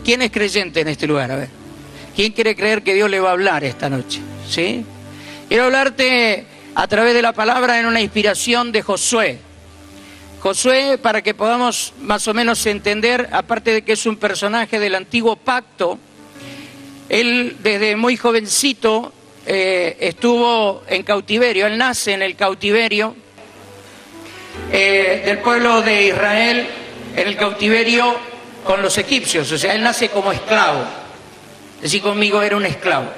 ¿Quién es creyente en este lugar? A ver. ¿Quién quiere creer que Dios le va a hablar esta noche? ¿Sí? Quiero hablarte a través de la palabra en una inspiración de Josué. Josué, para que podamos más o menos entender, aparte de que es un personaje del antiguo pacto, él desde muy jovencito estuvo en cautiverio. Él nace en el cautiverio del pueblo de Israel, en el cautiverio con los egipcios. O sea, él nace como esclavo. Decí conmigo, era un esclavo.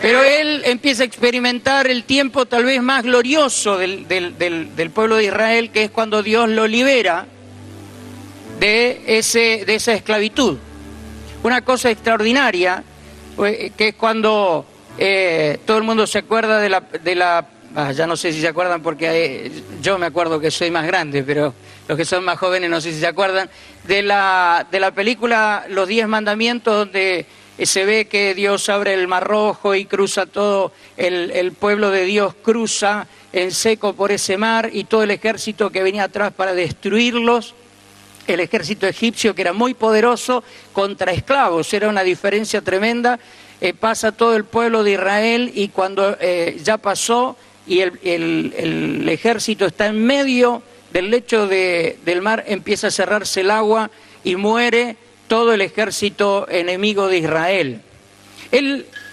Pero él empieza a experimentar el tiempo tal vez más glorioso del pueblo de Israel, que es cuando Dios lo libera de esa esclavitud. Una cosa extraordinaria, que es cuando todo el mundo se acuerda ya no sé si se acuerdan porque yo me acuerdo que soy más grande, pero los que son más jóvenes no sé si se acuerdan, de la película Los 10 Mandamientos, donde se ve que Dios abre el Mar Rojo y cruza todo, el pueblo de Dios cruza en seco por ese mar y todo el ejército que venía atrás para destruirlos, el ejército egipcio que era muy poderoso contra esclavos, era una diferencia tremenda, pasa todo el pueblo de Israel y cuando ya pasó y el ejército está en medio del lecho del mar, empieza a cerrarse el agua y muere todo el ejército enemigo de Israel.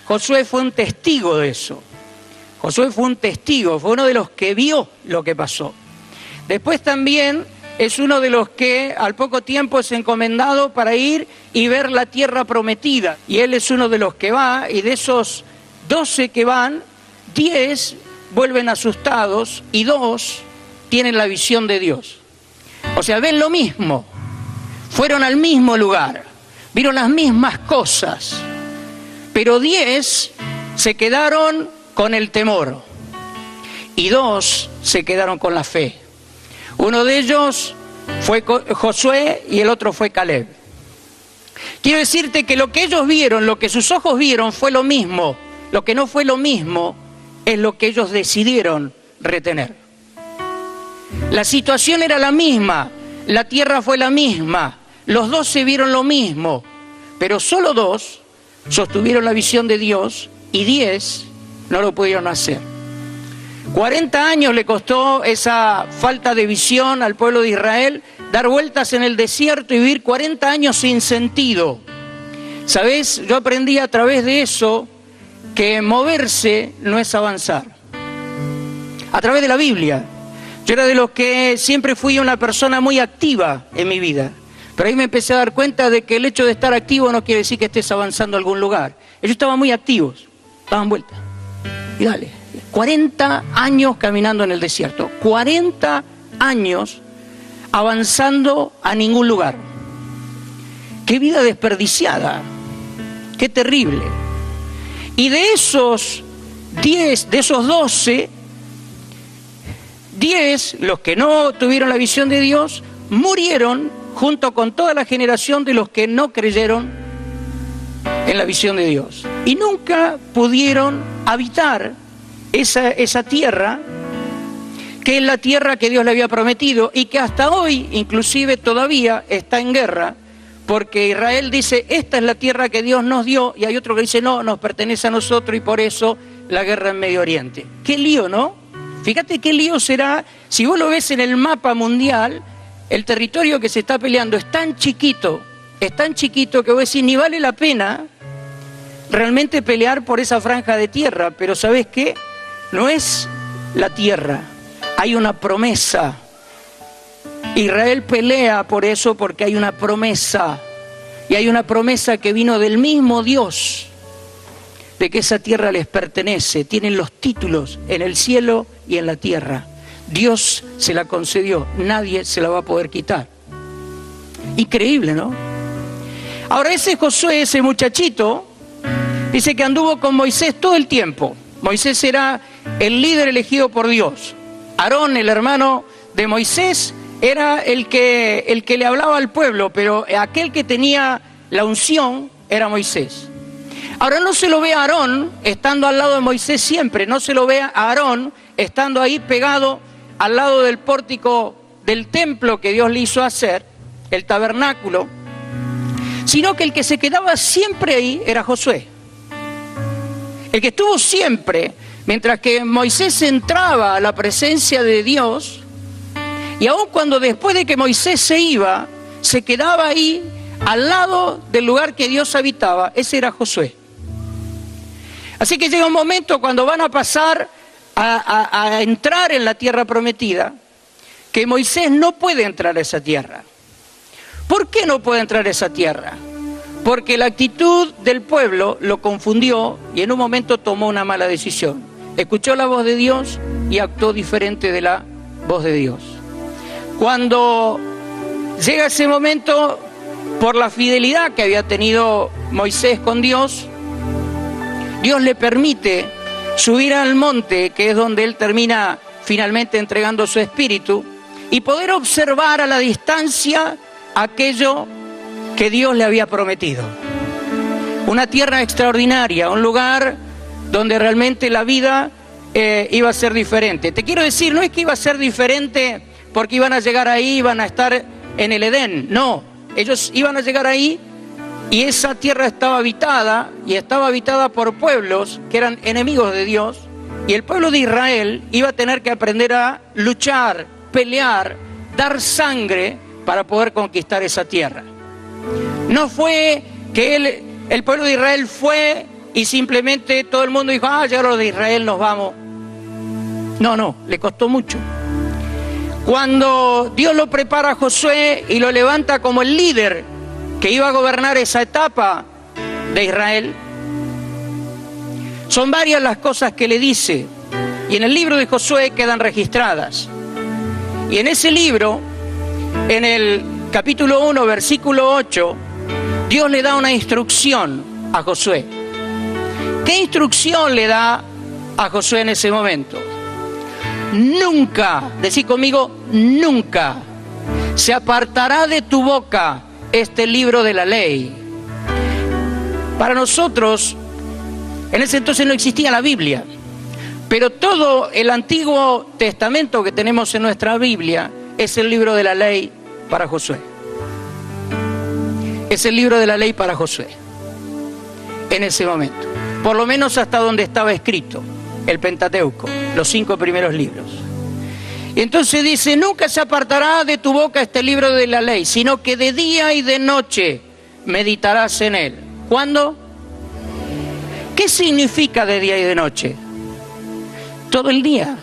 Josué fue un testigo de eso. Josué fue un testigo, fue uno de los que vio lo que pasó. Después también es uno de los que al poco tiempo es encomendado para ir y ver la tierra prometida. Y él es uno de los que va, y de esos 12 que van, 10 vuelven asustados y 2 tienen la visión de Dios. O sea, ven lo mismo. Fueron al mismo lugar, vieron las mismas cosas, pero 10 se quedaron con el temor y 2 se quedaron con la fe. Uno de ellos fue Josué y el otro fue Caleb. Quiero decirte que lo que ellos vieron, lo que sus ojos vieron fue lo mismo. Lo que no fue lo mismo es lo que ellos decidieron retener. La situación era la misma. La tierra fue la misma, los 12 vieron lo mismo, pero solo 2 sostuvieron la visión de Dios y 10 no lo pudieron hacer. 40 años le costó esa falta de visión al pueblo de Israel, dar vueltas en el desierto y vivir 40 años sin sentido. ¿Sabés? Yo aprendí a través de eso que moverse no es avanzar. A través de la Biblia. Yo era de los que siempre fui una persona muy activa en mi vida, pero ahí me empecé a dar cuenta de que el hecho de estar activo no quiere decir que estés avanzando a algún lugar. Ellos estaban muy activos, daban vueltas. Y dale, 40 años caminando en el desierto, 40 años avanzando a ningún lugar. ¡Qué vida desperdiciada! ¡Qué terrible! Y de esos 10, de esos 12... 10, los que no tuvieron la visión de Dios, murieron junto con toda la generación de los que no creyeron en la visión de Dios. Y nunca pudieron habitar esa tierra, que es la tierra que Dios le había prometido y que hasta hoy, inclusive todavía, está en guerra, porque Israel dice, esta es la tierra que Dios nos dio, y hay otro que dice, no, nos pertenece a nosotros, y por eso la guerra en Medio Oriente. ¡Qué lío!, ¿no? Fíjate qué lío será, si vos lo ves en el mapa mundial, el territorio que se está peleando es tan chiquito que vos decís, ni vale la pena realmente pelear por esa franja de tierra, pero ¿sabés qué? No es la tierra, hay una promesa. Israel pelea por eso porque hay una promesa, y hay una promesa que vino del mismo Dios, de que esa tierra les pertenece, tienen los títulos en el cielo y en la tierra. Dios se la concedió, nadie se la va a poder quitar. Increíble, ¿no? Ahora ese Josué, ese muchachito, dice que anduvo con Moisés todo el tiempo. Moisés era el líder elegido por Dios. Aarón, el hermano de Moisés, era el que le hablaba al pueblo, pero aquel que tenía la unción era Moisés. Ahora no se lo ve a Aarón estando al lado de Moisés siempre, no se lo ve a Aarón estando ahí pegado al lado del pórtico del templo que Dios le hizo hacer, el tabernáculo, sino que el que se quedaba siempre ahí era Josué. El que estuvo siempre, mientras que Moisés entraba a la presencia de Dios, y aun cuando después de que Moisés se iba, se quedaba ahí al lado del lugar que Dios habitaba, ese era Josué. Así que llega un momento cuando van a pasar a entrar en la tierra prometida, que Moisés no puede entrar a esa tierra. ¿Por qué no puede entrar a esa tierra? Porque la actitud del pueblo lo confundió y en un momento tomó una mala decisión. Escuchó la voz de Dios y actuó diferente de la voz de Dios. Cuando llega ese momento, por la fidelidad que había tenido Moisés con Dios, Dios le permite subir al monte, que es donde él termina finalmente entregando su espíritu, y poder observar a la distancia aquello que Dios le había prometido. Una tierra extraordinaria, un lugar donde realmente la vida iba a ser diferente. Te quiero decir, no es que iba a ser diferente porque iban a llegar ahí, iban a estar en el Edén, no. Ellos iban a llegar ahí y esa tierra estaba habitada, y estaba habitada por pueblos que eran enemigos de Dios, y el pueblo de Israel iba a tener que aprender a luchar, pelear, dar sangre para poder conquistar esa tierra. No fue que el pueblo de Israel fue y simplemente todo el mundo dijo, ya los de Israel nos vamos. No, le costó mucho. Cuando Dios lo prepara a Josué y lo levanta como el líder que iba a gobernar esa etapa de Israel, son varias las cosas que le dice, y en el libro de Josué quedan registradas. Y en ese libro, en el capítulo 1, versículo 8, Dios le da una instrucción a Josué. ¿Qué instrucción le da a Josué en ese momento? Nunca, decí conmigo, nunca se apartará de tu boca este libro de la ley. Para nosotros, en ese entonces no existía la Biblia, pero todo el Antiguo Testamento que tenemos en nuestra Biblia es el libro de la ley para Josué. Es el libro de la ley para Josué, en ese momento. Por lo menos hasta donde estaba escrito, el Pentateuco, los 5 primeros libros. Y entonces dice, nunca se apartará de tu boca este libro de la ley, sino que de día y de noche meditarás en él. ¿Cuándo? ¿Qué significa de día y de noche? Todo el día.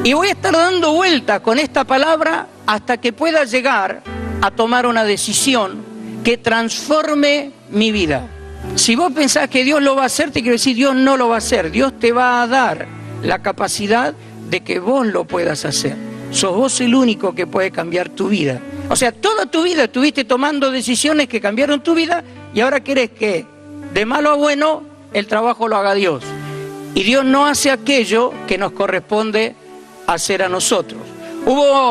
Y voy a estar dando vueltas con esta palabra hasta que pueda llegar a tomar una decisión que transforme mi vida. Si vos pensás que Dios lo va a hacer, te quiero decir, Dios no lo va a hacer. Dios te va a dar la capacidad de que vos lo puedas hacer. Sos vos el único que puede cambiar tu vida. O sea, toda tu vida estuviste tomando decisiones que cambiaron tu vida y ahora querés que de malo a bueno el trabajo lo haga Dios. Y Dios no hace aquello que nos corresponde hacer a nosotros.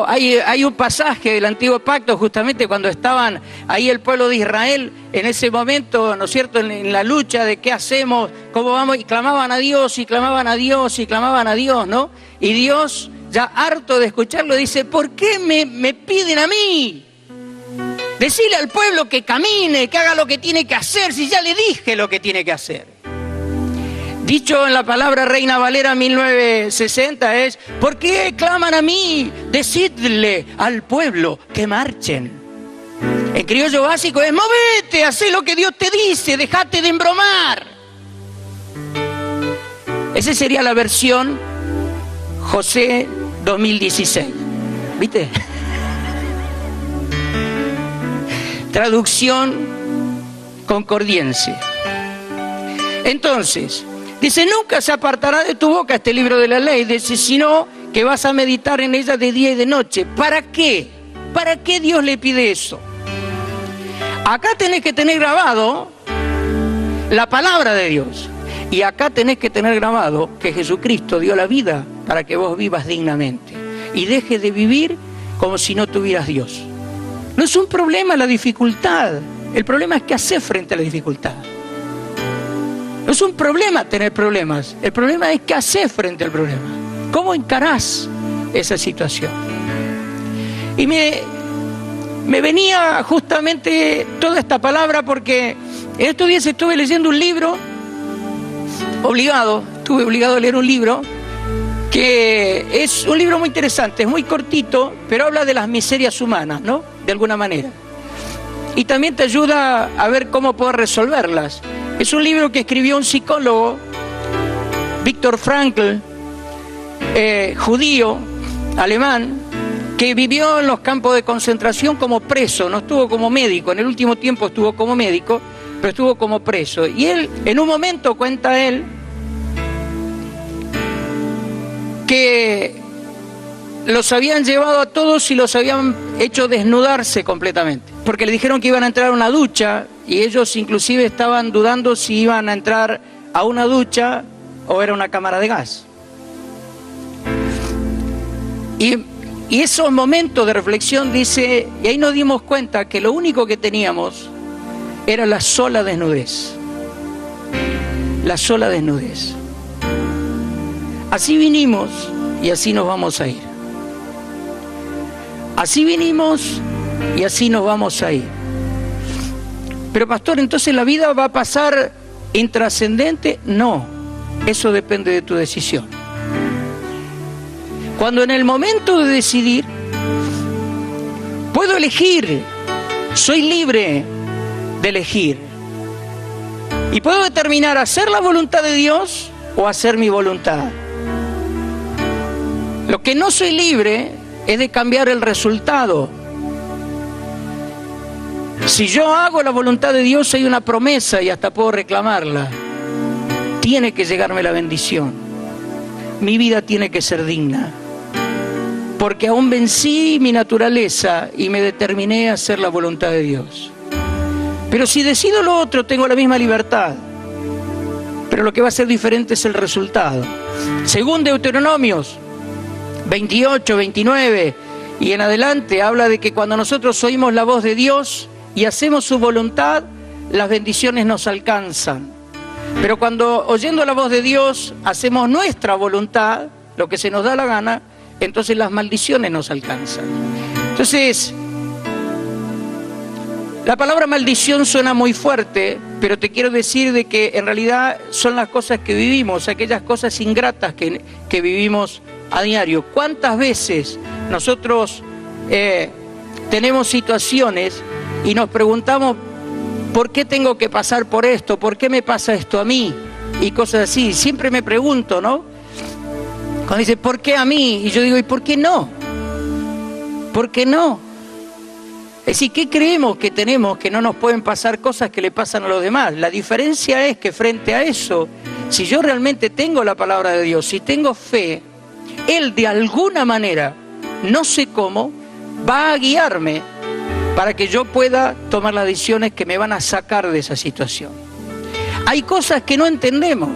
Hay un pasaje del Antiguo Pacto, justamente cuando estaban ahí el pueblo de Israel, en ese momento, ¿no es cierto?, en la lucha de qué hacemos, cómo vamos, y clamaban a Dios, y clamaban a Dios, y clamaban a Dios, ¿no? Y Dios, ya harto de escucharlo, dice, ¿por qué me piden a mí? Decirle al pueblo que camine, que haga lo que tiene que hacer, si ya le dije lo que tiene que hacer. Dicho en la palabra Reina Valera 1960 es, ¿por qué claman a mí? Decidle al pueblo que marchen. En criollo básico es, movete, haz lo que Dios te dice, dejate de embromar. Esa sería la versión José 2016. ¿Viste? Traducción concordiense. Entonces, dice, nunca se apartará de tu boca este libro de la ley, dice, sino que vas a meditar en ella de día y de noche. ¿Para qué? ¿Para qué Dios le pide eso? Acá tenés que tener grabado la palabra de Dios. Y acá tenés que tener grabado que Jesucristo dio la vida para que vos vivas dignamente. Y dejes de vivir como si no tuvieras Dios. No es un problema la dificultad. El problema es qué hacer frente a la dificultad. No es un problema tener problemas, el problema es qué haces frente al problema. ¿Cómo encarás esa situación? Y me venía justamente toda esta palabra porque en estos días estuve leyendo un libro, estuve obligado a leer un libro, que es un libro muy interesante, es muy cortito, pero habla de las miserias humanas, ¿no? De alguna manera. Y también te ayuda a ver cómo poder resolverlas. Es un libro que escribió un psicólogo, Viktor Frankl, judío, alemán, que vivió en los campos de concentración como preso, no estuvo como médico, en el último tiempo estuvo como médico, pero estuvo como preso. Y él, en un momento, cuenta él, que los habían llevado a todos y los habían hecho desnudarse completamente, porque le dijeron que iban a entrar a una ducha y ellos inclusive estaban dudando si iban a entrar a una ducha o era una cámara de gas. Y esos momentos de reflexión, dice, y ahí nos dimos cuenta que lo único que teníamos era la sola desnudez. La sola desnudez. Así vinimos y así nos vamos a ir. Así vinimos y así nos vamos a ir. Pero pastor, ¿entonces la vida va a pasar intrascendente? No, eso depende de tu decisión. Cuando en el momento de decidir, puedo elegir, soy libre de elegir. Y puedo determinar hacer la voluntad de Dios o hacer mi voluntad. Lo que no soy libre es de cambiar el resultado. Si yo hago la voluntad de Dios, hay una promesa y hasta puedo reclamarla. Tiene que llegarme la bendición. Mi vida tiene que ser digna. Porque aún vencí mi naturaleza y me determiné a hacer la voluntad de Dios. Pero si decido lo otro, tengo la misma libertad. Pero lo que va a ser diferente es el resultado. Según Deuteronomios 28, 29 y en adelante, habla de que cuando nosotros oímos la voz de Dios y hacemos su voluntad, las bendiciones nos alcanzan. Pero cuando oyendo la voz de Dios hacemos nuestra voluntad, lo que se nos da la gana, entonces las maldiciones nos alcanzan. Entonces, la palabra maldición suena muy fuerte, pero te quiero decir de que en realidad son las cosas que vivimos, aquellas cosas ingratas que vivimos a diario. ¿Cuántas veces nosotros tenemos situaciones y nos preguntamos ¿por qué tengo que pasar por esto? ¿Por qué me pasa esto a mí? Y cosas así. Siempre me pregunto, ¿no? Cuando dice, ¿por qué a mí? Y yo digo, ¿y por qué no? ¿Por qué no? Es decir, ¿qué creemos que tenemos que no nos pueden pasar cosas que le pasan a los demás? La diferencia es que frente a eso, si yo realmente tengo la palabra de Dios, si tengo fe, Él de alguna manera, no sé cómo, va a guiarme para que yo pueda tomar las decisiones que me van a sacar de esa situación. Hay cosas que no entendemos.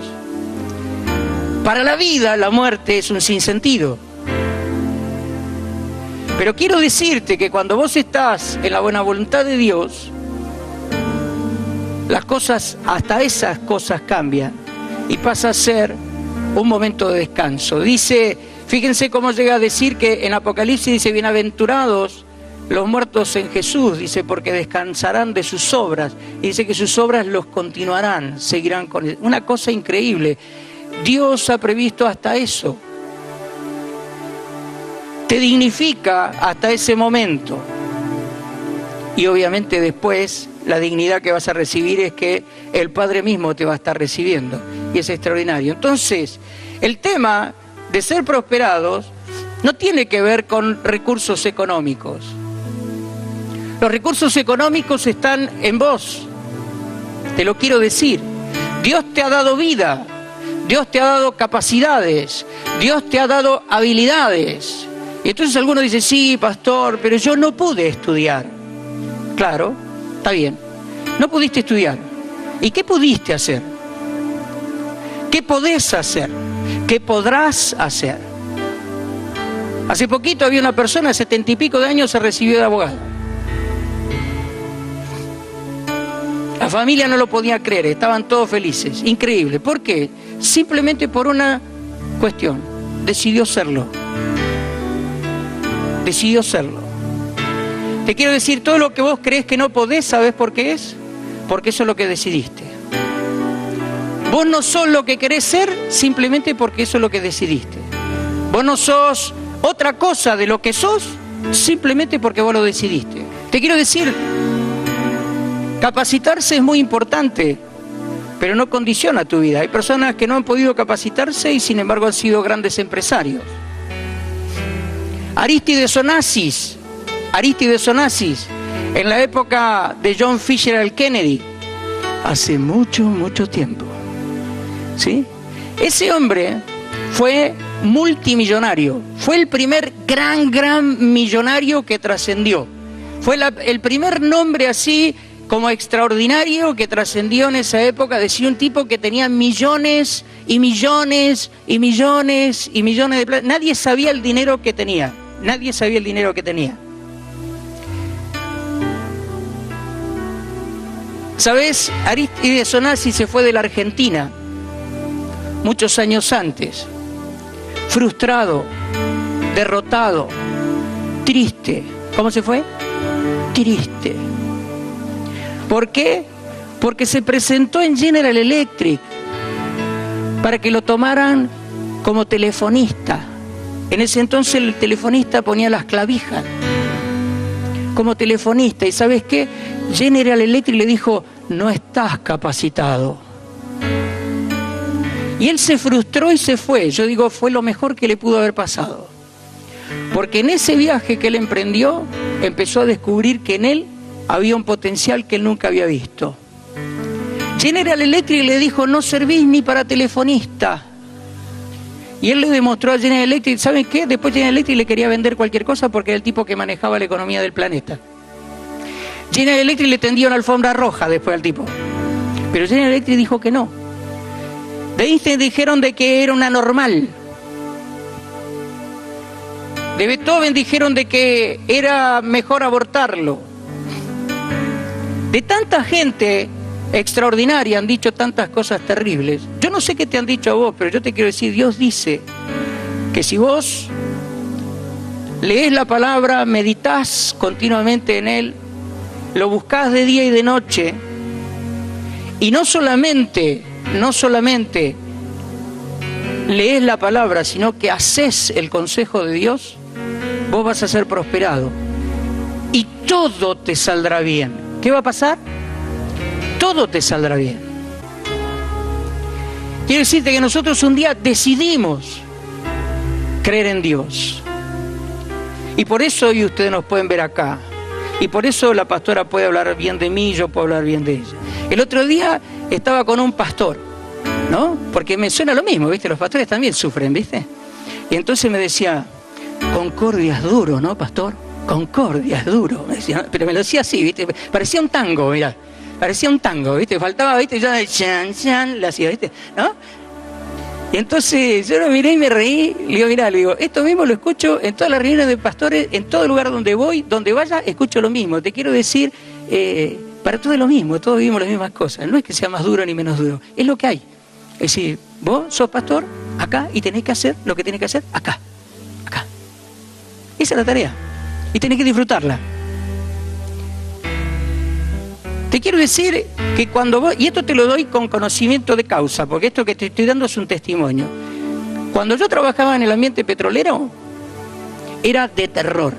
Para la vida, la muerte es un sinsentido. Pero quiero decirte que cuando vos estás en la buena voluntad de Dios, las cosas, hasta esas cosas cambian y pasa a ser un momento de descanso. Dice, fíjense cómo llega a decir que en Apocalipsis dice, bienaventurados los muertos en Jesús, dice, porque descansarán de sus obras. Y dice que sus obras los continuarán, seguirán con él. Una cosa increíble. Dios ha previsto hasta eso. Te dignifica hasta ese momento. Y obviamente después la dignidad que vas a recibir es que el Padre mismo te va a estar recibiendo. Y es extraordinario. Entonces, el tema de ser prosperados no tiene que ver con recursos económicos. Los recursos económicos están en vos. Te lo quiero decir. Dios te ha dado vida. Dios te ha dado capacidades. Dios te ha dado habilidades. Y entonces algunos dicen, sí, pastor, pero yo no pude estudiar. Claro, está bien. No pudiste estudiar. ¿Y qué pudiste hacer? ¿Qué podés hacer? ¿Qué podrás hacer? Hace poquito había una persona de 70 y pico de años se recibió de abogado. La familia no lo podía creer, estaban todos felices. Increíble. ¿Por qué? Simplemente por una cuestión. Decidió serlo. Decidió serlo. Te quiero decir, todo lo que vos crees que no podés, ¿sabés por qué es? Porque eso es lo que decidiste. Vos no sos lo que querés ser simplemente porque eso es lo que decidiste. Vos no sos otra cosa de lo que sos simplemente porque vos lo decidiste. Te quiero decir, capacitarse es muy importante, pero no condiciona tu vida. Hay personas que no han podido capacitarse y sin embargo han sido grandes empresarios. Arístides Onassis, en la época de John Fisher Kennedy, hace mucho tiempo, ¿sí? Ese hombre fue multimillonario, fue el primer gran millonario que trascendió. Fue el primer nombre así como extraordinario que trascendió en esa época, decía un tipo que tenía millones y millones de plata. Nadie sabía el dinero que tenía, ¿Sabes? Arístides Onassis se fue de la Argentina muchos años antes, frustrado, derrotado, triste. ¿Cómo se fue? Triste. ¿Por qué? Porque se presentó en General Electric para que lo tomaran como telefonista. En ese entonces el telefonista ponía las clavijas como telefonista. ¿Y sabes qué? General Electric le dijo, no estás capacitado. Y él se frustró y se fue. Yo digo, fue lo mejor que le pudo haber pasado. Porque en ese viaje que él emprendió, empezó a descubrir que en él había un potencial que él nunca había visto. General Electric le dijo, no servís ni para telefonista. Y él le demostró a General Electric, ¿saben qué? Después General Electric le quería vender cualquier cosa porque era el tipo que manejaba la economía del planeta. General Electric le tendió una alfombra roja después al tipo. Pero General Electric dijo que no. De Einstein dijeron de que era una normal. De Beethoven dijeron de que era mejor abortarlo. De tanta gente extraordinaria han dicho tantas cosas terribles. Yo no sé qué te han dicho a vos, pero yo te quiero decir, Dios dice que si vos lees la palabra, meditás continuamente en él, lo buscás de día y de noche, y no solamente lees la palabra, sino que haces el consejo de Dios, vos vas a ser prosperado y todo te saldrá bien. ¿Qué va a pasar? Todo te saldrá bien. Quiero decirte que nosotros un día decidimos creer en Dios. Y por eso hoy ustedes nos pueden ver acá. Y por eso la pastora puede hablar bien de mí, yo puedo hablar bien de ella. El otro día estaba con un pastor, ¿no? Porque me suena lo mismo, ¿viste? Los pastores también sufren, ¿viste? Y entonces me decía, Concordia es duro, ¿no, pastor? Concordia es duro. Me decía, pero me lo decía así, ¿viste? Parecía un tango, mirá. Parecía un tango, ¿viste? Faltaba, ¿viste? Yo chan, la hacía, ¿viste? ¿No? Y entonces yo lo miré y me reí. Le digo, mirá, esto mismo lo escucho en todas las reuniones de pastores, en todo lugar donde voy, donde vaya, escucho lo mismo. Te quiero decir, para todos es lo mismo, todos vivimos las mismas cosas. No es que sea más duro ni menos duro, es lo que hay. Es decir, vos sos pastor acá y tenés que hacer lo que tenés que hacer acá. Esa es la tarea. Y tenés que disfrutarla. Te quiero decir que cuando vos, y esto te lo doy con conocimiento de causa, porque esto que te estoy dando es un testimonio. Cuando yo trabajaba en el ambiente petrolero, era de terror.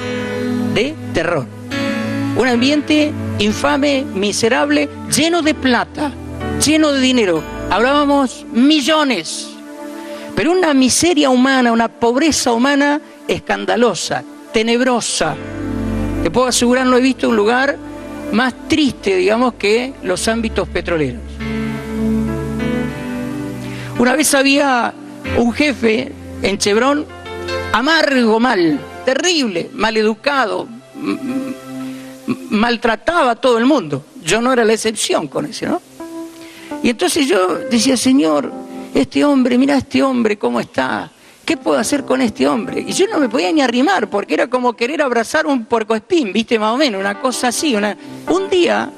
Un ambiente infame, miserable, lleno de plata, lleno de dinero. Hablábamos millones, pero una miseria humana, una pobreza humana escandalosa, tenebrosa. Te puedo asegurar, no he visto un lugar más triste, digamos, que los ámbitos petroleros. Una vez había un jefe en Chevron, amargo, terrible, maleducado, maltrataba a todo el mundo. Yo no era la excepción con ese, ¿no? Y entonces yo decía, Señor, este hombre, mira este hombre cómo está. ¿Qué puedo hacer con este hombre? Y yo no me podía ni arrimar, porque era como querer abrazar un puercoespín, ¿viste? Más o menos, una cosa así. Un día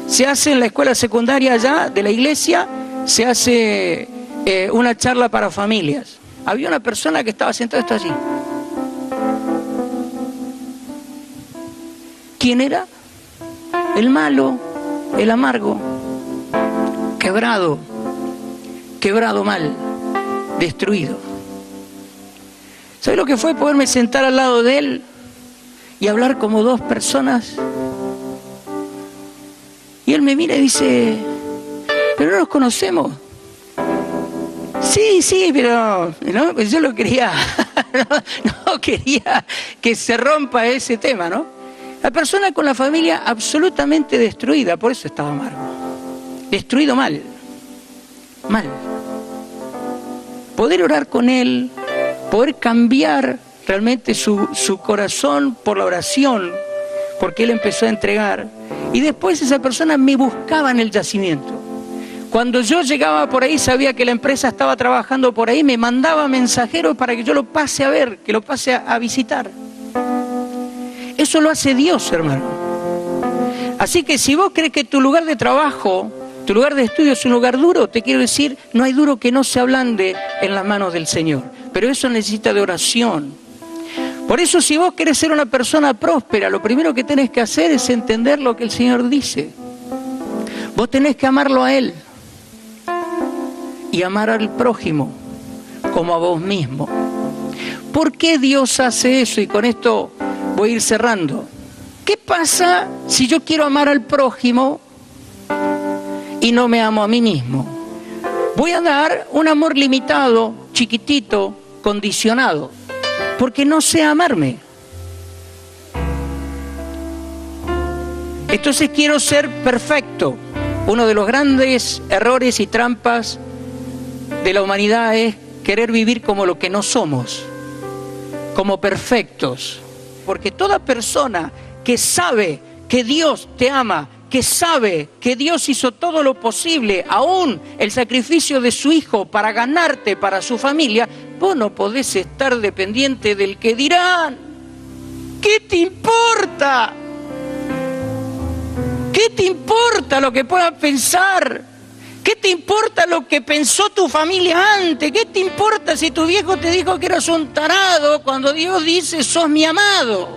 se hace en la escuela secundaria allá de la iglesia, se hace una charla para familias. Había una persona que estaba sentada, esto allí. ¿quién era? El malo, el amargo, quebrado mal, destruido. ¿Sabes lo que fue poderme sentar al lado de él y hablar como dos personas? Y él me mira y dice, pero no nos conocemos. Sí, pero ¿no? Pues yo lo quería, no quería que se rompa ese tema, ¿no? La persona con la familia absolutamente destruida, por eso estaba amargo. Destruido mal. Poder orar con él, poder cambiar realmente su corazón por la oración, porque él empezó a entregar. Y después esa persona me buscaba en el yacimiento. Cuando yo llegaba por ahí, sabía que la empresa estaba trabajando por ahí, me mandaba mensajeros para que yo lo pase a ver, que lo pase a visitar. Eso lo hace Dios, hermano. Así que si vos crees que tu lugar de trabajo, tu lugar de estudio es un lugar duro, te quiero decir, no hay duro que no se ablande en las manos del Señor. Pero eso necesita de oración. Por eso, si vos querés ser una persona próspera, lo primero que tenés que hacer es entender lo que el Señor dice. Vos tenés que amarlo a Él y amar al prójimo como a vos mismo. ¿Por qué Dios hace eso? Y con esto voy a ir cerrando. ¿Qué pasa si yo quiero amar al prójimo y no me amo a mí mismo? Voy a dar un amor limitado, chiquitito, condicionado, porque no sé amarme. Entonces quiero ser perfecto. Uno de los grandes errores y trampas de la humanidad es querer vivir como lo que no somos, como perfectos. Porque toda persona que sabe que Dios te ama, que sabe que Dios hizo todo lo posible, aún el sacrificio de su hijo para ganarte, para su familia, vos no podés estar dependiente del que dirán. ¿Qué te importa? ¿Qué te importa lo que puedan pensar? ¿Qué te importa lo que pensó tu familia antes? ¿Qué te importa si tu viejo te dijo que eras un tarado cuando Dios dice sos mi amado?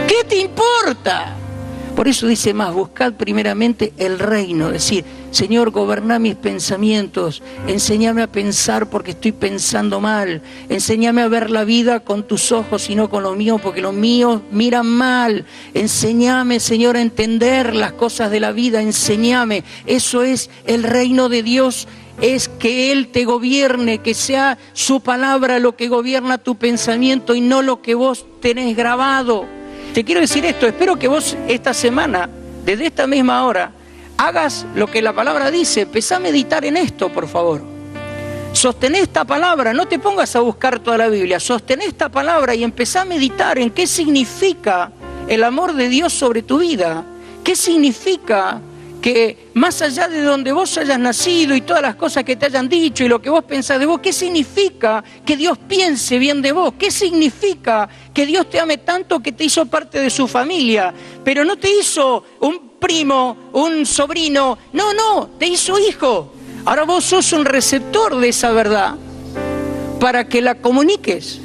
¿Qué te importa? Por eso dice más, buscad primeramente el reino, es decir, Señor, goberná mis pensamientos, enséñame a pensar porque estoy pensando mal, enséñame a ver la vida con tus ojos y no con los míos porque los míos miran mal, enséñame, Señor, a entender las cosas de la vida, enséñame, eso es el reino de Dios, es que Él te gobierne, que sea su palabra lo que gobierna tu pensamiento y no lo que vos tenés grabado. Te quiero decir esto, espero que vos esta semana, desde esta misma hora, hagas lo que la palabra dice, empezá a meditar en esto, por favor. Sostené esta palabra, no te pongas a buscar toda la Biblia, sostené esta palabra y empezá a meditar en qué significa el amor de Dios sobre tu vida, qué significa que más allá de donde vos hayas nacido y todas las cosas que te hayan dicho y lo que vos pensás de vos, ¿qué significa que Dios piense bien de vos? ¿Qué significa que Dios te ame tanto que te hizo parte de su familia? Pero no te hizo un primo, un sobrino, no, te hizo hijo. Ahora vos sos un receptor de esa verdad para que la comuniques,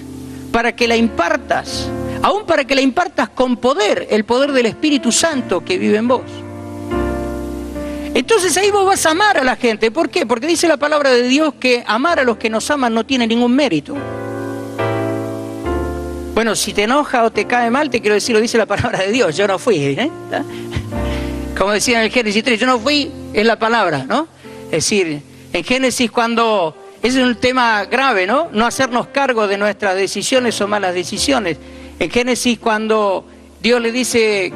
para que la impartas, aún para que la impartas con poder, el poder del Espíritu Santo que vive en vos. Entonces ahí vos vas a amar a la gente. ¿Por qué? Porque dice la palabra de Dios que amar a los que nos aman no tiene ningún mérito. Bueno, si te enoja o te cae mal, te quiero decir, lo dice la palabra de Dios. Yo no fui, ¿eh? Como decía en el Génesis 3, yo no fui, es la palabra, ¿no? Es decir, en Génesis cuando... Ese es un tema grave, ¿no? No hacernos cargo de nuestras decisiones o malas decisiones. En Génesis cuando Dios le dice...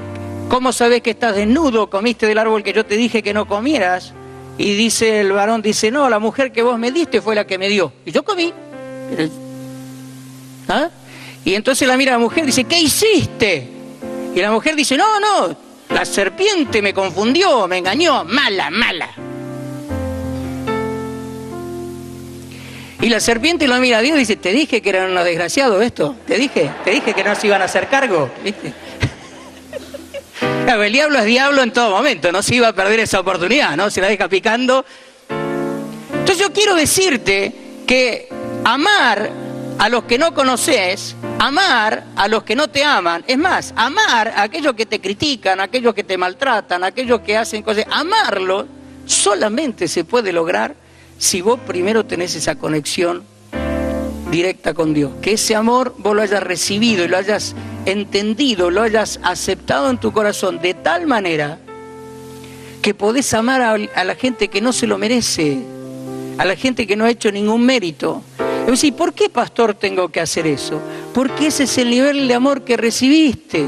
¿Cómo sabés que estás desnudo? Comiste del árbol que yo te dije que no comieras. Y dice el varón, dice, no, la mujer que vos me diste fue la que me dio. Y yo comí. ¿Ah? Y entonces la mira la mujer y dice, ¿qué hiciste? Y la mujer dice, no, la serpiente me confundió, me engañó, mala. Y la serpiente lo mira a Dios y dice, te dije que eran unos desgraciados esto. Te dije que no se iban a hacer cargo, ¿viste? Claro, el diablo es diablo en todo momento, no se iba a perder esa oportunidad, ¿no? Se la deja picando. Entonces yo quiero decirte que amar a los que no conoces, amar a los que no te aman. Es más, amar a aquellos que te critican, a aquellos que te maltratan, a aquellos que hacen cosas. Amarlo solamente se puede lograr si vos primero tenés esa conexión directa con Dios. Que ese amor vos lo hayas recibido y lo hayas entendido, lo hayas aceptado en tu corazón de tal manera que podés amar a la gente que no se lo merece, a la gente que no ha hecho ningún mérito. Y vos decís, ¿por qué, pastor, tengo que hacer eso? Porque ese es el nivel de amor que recibiste.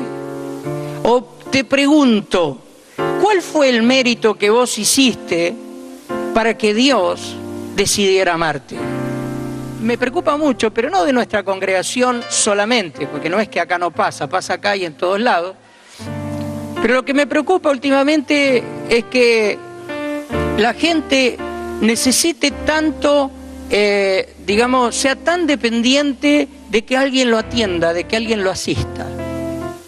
O te pregunto, ¿cuál fue el mérito que vos hiciste para que Dios decidiera amarte? Me preocupa mucho, pero no de nuestra congregación solamente, porque no es que acá no pasa, pasa acá y en todos lados. Pero lo que me preocupa últimamente es que la gente necesite tanto, sea tan dependiente de que alguien lo atienda, de que alguien lo asista.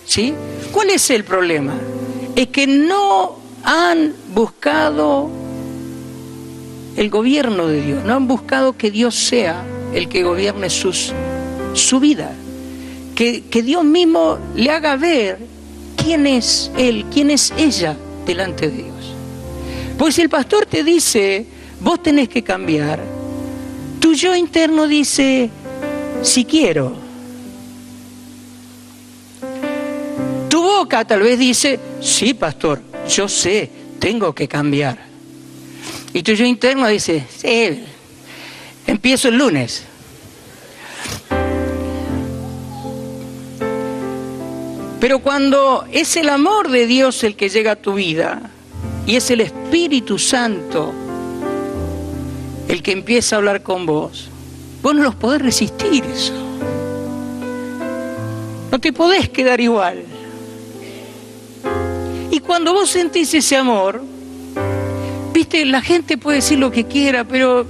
¿Sí? ¿Cuál es el problema? Es que no han buscado el gobierno de Dios, no han buscado que Dios sea el que gobierne su vida, que Dios mismo le haga ver quién es él, quién es ella delante de Dios. Pues si el pastor te dice, vos tenés que cambiar, tu yo interno dice, si quiero. Tu boca tal vez dice, sí, pastor, yo sé, tengo que cambiar. Y tu yo interno dice, sí, empiezo el lunes. Pero cuando es el amor de Dios el que llega a tu vida y es el Espíritu Santo el que empieza a hablar con vos, vos no los podés resistir eso. No te podés quedar igual. Y cuando vos sentís ese amor, viste, la gente puede decir lo que quiera, pero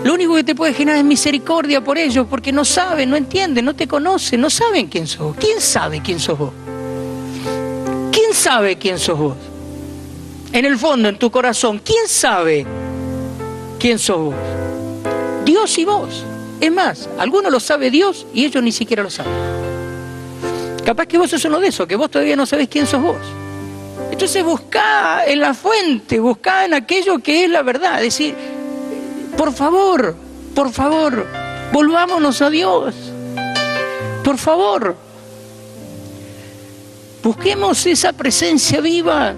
lo único que te puede generar es misericordia por ellos, porque no saben, no entienden, no te conocen, no saben quién sos vos. ¿Quién sabe quién sos vos? ¿Quién sabe quién sos vos? En el fondo, en tu corazón, ¿quién sabe quién sos vos? Dios y vos. Es más, algunos lo sabe Dios y ellos ni siquiera lo saben. Capaz que vos sos uno de esos, que vos todavía no sabés quién sos vos. Entonces buscá en la fuente, buscá en aquello que es la verdad. Es decir, por favor, volvámonos a Dios. Por favor. Busquemos esa presencia viva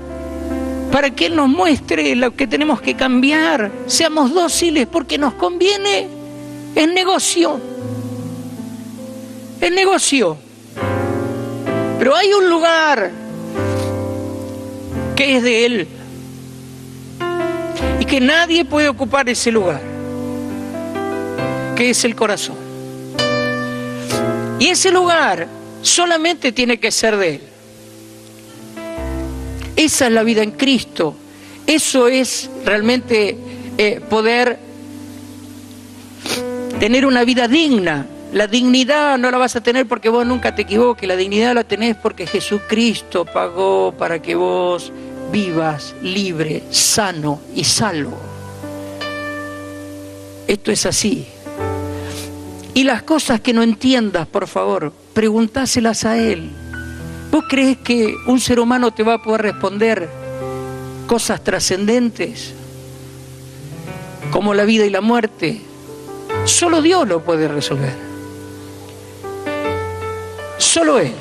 para que Él nos muestre lo que tenemos que cambiar. Seamos dóciles porque nos conviene. Es negocio. Es negocio. Pero hay un lugar que es de Él y que nadie puede ocupar ese lugar, que es el corazón. Y ese lugar solamente tiene que ser de Él. Esa es la vida en Cristo. Eso es realmente poder tener una vida digna. La dignidad no la vas a tener porque vos nunca te equivoques. La dignidad la tenés porque Jesucristo pagó para que vos vivas libre, sano y salvo. Esto es así. Y las cosas que no entiendas, por favor, preguntáselas a Él. ¿Vos crees que un ser humano te va a poder responder cosas trascendentes como la vida y la muerte? Solo Dios lo puede resolver. Solo Él.